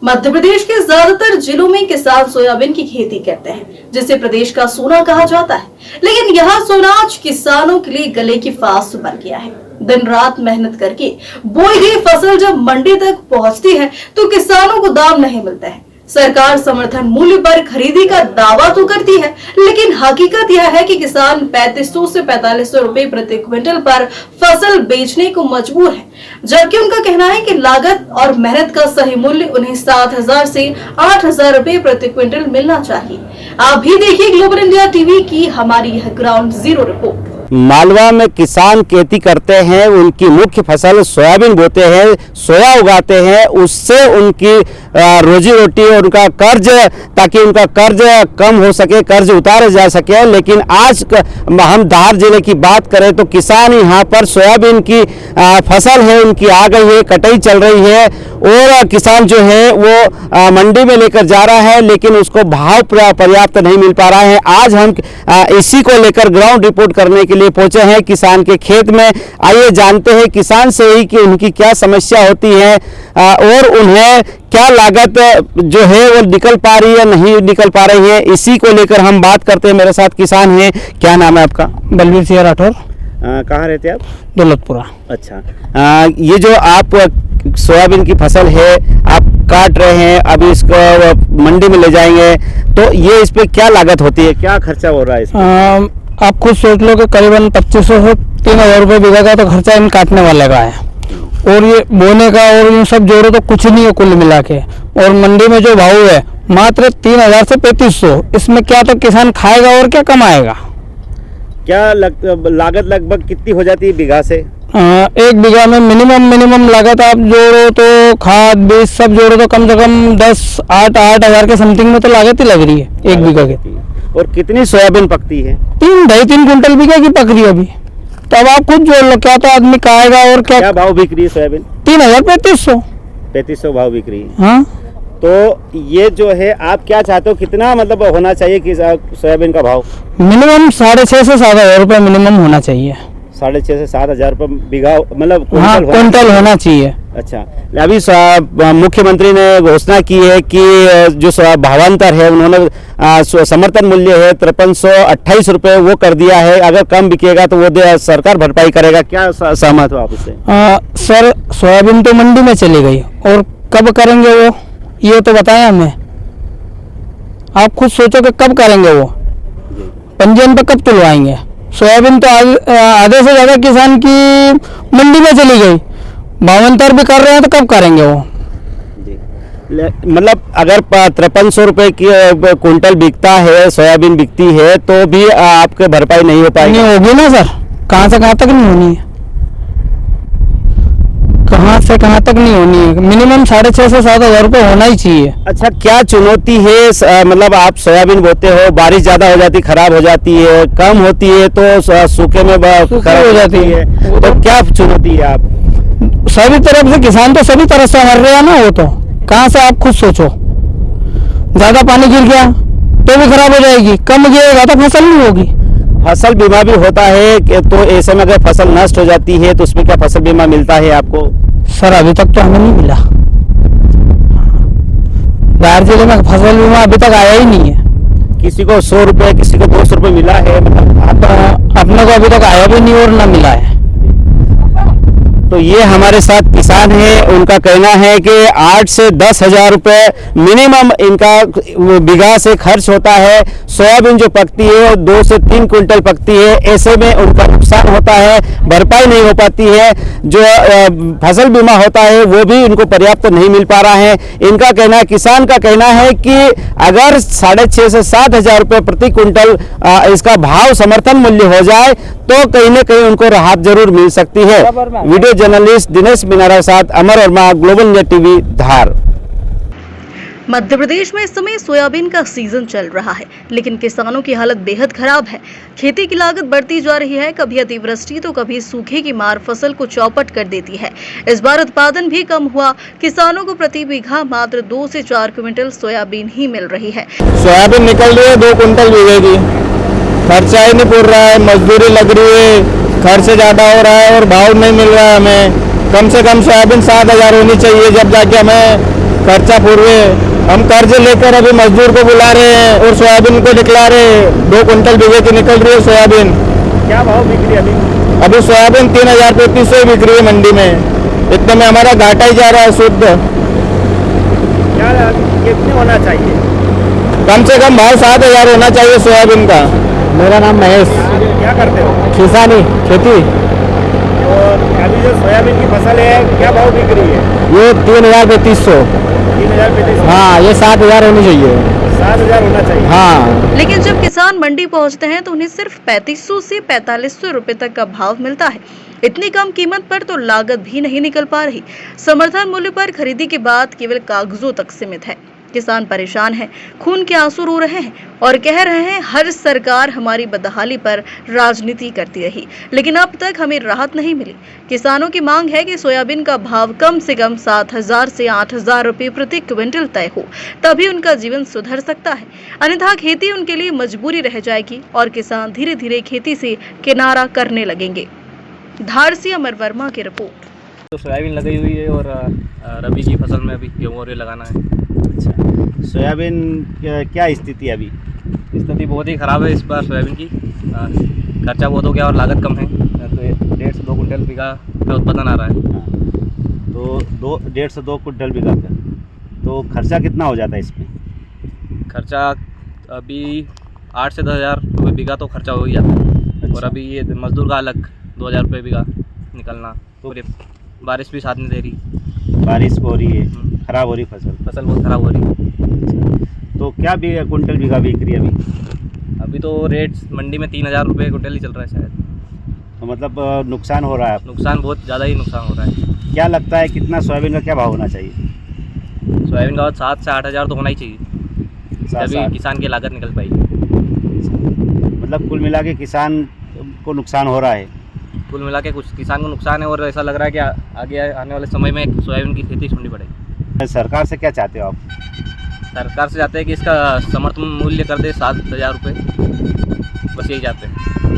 मध्य प्रदेश के ज्यादातर जिलों में किसान सोयाबीन की खेती करते हैं, जिसे प्रदेश का सोना कहा जाता है। लेकिन यह सोना आज किसानों के लिए गले की फांस बन गया है। दिन रात मेहनत करके बोई गई फसल जब मंडी तक पहुंचती है तो किसानों को दाम नहीं मिलता है। सरकार समर्थन मूल्य पर खरीदी का दावा तो करती है, लेकिन हकीकत यह है कि किसान 3500 से 4500 रुपए प्रति क्विंटल पर फसल बेचने को मजबूर है, जबकि उनका कहना है कि लागत और मेहनत का सही मूल्य उन्हें 7000 से 8000 रुपए प्रति क्विंटल मिलना चाहिए। आप भी देखिए ग्लोबल इंडिया टीवी की हमारी यह ग्राउंड जीरो रिपोर्ट। मालवा में किसान खेती करते हैं, उनकी मुख्य फसल सोयाबीन बोते हैं, सोया उगाते हैं, उससे उनकी रोजी रोटी और उनका कर्ज, ताकि उनका कर्ज कम हो सके, कर्ज उतारे जा सके। लेकिन आज हम धार जिले की बात करें तो किसान यहाँ पर सोयाबीन की फसल है, उनकी आ गई है, कटाई चल रही है और किसान जो है वो मंडी में लेकर जा रहा है, लेकिन उसको भाव पर्याप्त नहीं मिल पा रहा है। आज हम इसी को लेकर ग्राउंड रिपोर्ट करने के लिए पहुंचे हैं किसान के खेत में। आइए जानते हैं किसान से ही कि उनकी क्या समस्या होती है और उन्हें क्या लागत जो है वो निकल पा रही है, नहीं निकल पा रही है। इसी को लेकर हम बात करते हैं। मेरे साथ किसान हैं। क्या नाम है आपका? बलवीर सिंह राठौर। कहाँ रहते हैं आप? दौलतपुरा। अच्छा, ये जो आप सोयाबीन की फसल है आप काट रहे हैं, अभी इसको मंडी में ले जाएंगे, तो ये इस पे क्या लागत होती है, क्या खर्चा हो रहा है इसमें? आप खुद सोच लो कि करीबन 2500 से 3000 रुपये बीघा का तो खर्चा इन काटने वाले का है, और ये बोने का और इन सब जोड़ो तो कुछ नहीं है कुल मिला के। और मंडी में जो भाव है मात्र 3000 से 3500, इसमें क्या तो किसान खाएगा और क्या कमाएगा। क्या लागत लगभग कितनी हो जाती है बीघा से? एक बीघा में मिनिमम लागत आप जोड़ो तो खाद बीज सब जोड़ो तो कम से कम 8,000 के समथिंग में तो लागत ही लग रही है एक बीघा की। और कितनी सोयाबीन पकती है? 3 क्विंटल बीघा की पक रही है अभी। तब आप खुद जोड़ लो क्या तो आदमी खाएगा और क्या भाव बिक रही है सोयाबीन? 3000 3500 भाव बिक रही है। हाँ, तो ये जो है आप क्या चाहते हो, कितना मतलब होना चाहिए कि सोयाबीन का भाव? मिनिमम 6,500 से 7,000 रुपये मिनिमम होना चाहिए। 6,500 से 7,000 रुपये बीघा मतलब क्विंटल होना चाहिए। अच्छा, अभी मुख्यमंत्री ने घोषणा की है कि जो भावांतर है उन्होंने समर्थन मूल्य है 5328 रुपये वो कर दिया है। अगर कम बिकेगा तो वो सरकार भरपाई करेगा। क्या सहमत हो आप इससे? सर, सोयाबीन तो मंडी में चली गई और कब करेंगे वो, ये तो बताएं हमें। आप खुद सोचो कि कब करेंगे वो, पंजीयन पे कब तुलवाएंगे। सोयाबीन तो आधे से ज़्यादा किसान की मंडी में चली गई, भावांतर भी कर रहे हैं तो कब करेंगे वो। मतलब अगर 5300 रुपये की क्विंटल बिकता है, सोयाबीन बिकती है, तो भी आपके भरपाई नहीं हो पाएगी? नहीं होगी ना सर, कहाँ से कहाँ तक नहीं होनी है, कहाँ से कहाँ तक नहीं होनी है। मिनिमम 6,500 से 7,000 रुपये होना ही चाहिए। अच्छा, क्या चुनौती है? मतलब आप सोयाबीन बोते हो, बारिश ज्यादा हो जाती, खराब हो जाती है, कम होती है तो सूखे में खराब हो जाती है, तो क्या चुनौती है? आप सभी तरफ से किसान तो सभी तरह से मर रहे हैं ना। वो तो कहाँ से आप खुद सोचो, ज्यादा पानी गिर गया तो भी खराब हो जाएगी, कम गिरेगा तो फसल नहीं होगी। फसल बीमा भी होता है कि तो ऐसे में अगर फसल नष्ट हो जाती है तो उसमें क्या फसल बीमा मिलता है आपको? सर, अभी तक तो हमें नहीं मिला। धार जिले में फसल बीमा अभी तक आया ही नहीं है। किसी को 100 रुपये, किसी को 200 रुपये मिला है, मतलब अपने को अभी तक आया भी नहीं और ना मिला है। तो ये हमारे साथ किसान हैं, उनका कहना है कि 8 से 10,000 रुपये मिनिमम इनका बीघा से खर्च होता है। सोयाबीन जो पकती है 2 से 3 क्विंटल पकती है, ऐसे में उनका नुकसान होता है, भरपाई नहीं हो पाती है। जो फसल बीमा होता है वो भी इनको पर्याप्त नहीं मिल पा रहा है। इनका कहना है, किसान का कहना है कि अगर 6,500 से 7,000 रुपये प्रति क्विंटल इसका भाव समर्थन मूल्य हो जाए तो कहीं न कहीं उनको राहत जरूर मिल सकती है। वीडियो जर्नलिस्ट दिनेश मीनारा साथ अमर वर्मा, ग्लोबल इंडिया टीवी, धार। मध्य प्रदेश में इस समय सोयाबीन का सीजन चल रहा है, लेकिन किसानों की हालत बेहद खराब है। खेती की लागत बढ़ती जा रही है, कभी अतिवृष्टि तो कभी सूखे की मार फसल को चौपट कर देती है। इस बार उत्पादन भी कम हुआ, किसानों को प्रति बीघा मात्र 2 से 4 क्विंटल सोयाबीन ही मिल रही है। सोयाबीन निकल रही है 2 क्विंटल बीघे की, खर्चा ही नहीं पूर रहा है, मजदूरी लग रही है, खर्च ज्यादा हो रहा है और भाव नहीं मिल रहा है हमें। कम से कम सोयाबीन 7,000 होनी चाहिए, जब जाके हमें खर्चा पूर्व हम कर्ज लेकर अभी मजदूर को बुला रहे हैं और सोयाबीन को निकला रहे हैं। 2 कुंटल बीघे की निकल रही है सोयाबीन। क्या भाव बिक रही है अभी? अभी सोयाबीन 3,035 बिक रही है मंडी में। इतने में हमारा घाटा ही जा रहा है शुद्ध। क्या कितने होना चाहिए? कम से कम भाव 7,000 होना चाहिए सोयाबीन का। मेरा नाम महेश, क्या करते हो? किसानी खेती। और अभी जो सोयाबीन की फसल है क्या भाव बिक रही है? ये 3,035। 3,035। हाँ, ये 7,000 होनी चाहिए। 7,000 होना चाहिए। हाँ, लेकिन जब किसान मंडी पहुंचते हैं तो उन्हें सिर्फ 3500 से 4500 रुपए तक का भाव मिलता है। इतनी कम कीमत पर तो लागत भी नहीं निकल पा रही। समर्थन मूल्य पर खरीदी की बात केवल कागजों तक सीमित है। किसान परेशान हैं, खून के आंसू रो रहे हैं और कह रहे हैं हर सरकार हमारी बदहाली पर राजनीति करती रही, लेकिन अब तक हमें राहत नहीं मिली। किसानों की मांग है कि सोयाबीन का भाव कम से कम 7,000 से 8,000 रुपए प्रति क्विंटल तय हो, तभी उनका जीवन सुधर सकता है। अन्यथा खेती उनके लिए मजबूरी रह जाएगी और किसान धीरे धीरे खेती से किनारा करने लगेंगे। धार से अमर वर्मा की रिपोर्ट। तो सोयाबीन लगी हुई है और रबी की फसल में अभी गेहूँ और ये लगाना है। अच्छा, सोयाबीन क्या स्थिति है अभी? स्थिति बहुत ही ख़राब है इस बार सोयाबीन की। खर्चा बहुत हो गया और लागत कम है, तो 1.5 से 2 कुंटल बीघा का उत्पादन आ रहा है। तो 1.5 से 2 कुंटल बीघा का, तो खर्चा कितना हो जाता है इसमें? खर्चा अभी 8 से 10,000 रुपये बीघा तो खर्चा हो ही जाता है। अच्छा। और अभी ये मजदूर का अलग 2,000 रुपये बीघा निकलना, तो ये बारिश भी साथ नहीं दे रही। बारिश हो रही है, खराब हो रही फसल बहुत ख़राब हो रही है। तो क्या कुंटल बीघा बिक रही है अभी? अभी तो रेट मंडी में 3,000 रुपये कुंटल ही चल रहा है शायद। तो मतलब नुकसान हो रहा है। नुकसान बहुत ज़्यादा ही नुकसान हो रहा है। क्या लगता है कितना सोयाबीन का क्या भाव होना चाहिए? सोयाबीन का 7 से 8,000 तो होना ही चाहिए, 7 तभी किसान की लागत निकल पाएगी। मतलब कुल मिला के किसान को नुकसान हो रहा है। कुल मिला के कुछ किसान को नुकसान है और ऐसा लग रहा है कि आगे आने वाले समय में सोयाबीन की खेती छोड़नी पड़ेगी। सरकार से क्या चाहते हो आप? सरकार से चाहते हैं कि इसका समर्थन मूल्य कर दे 7,000 रुपये, बस यही चाहते हैं।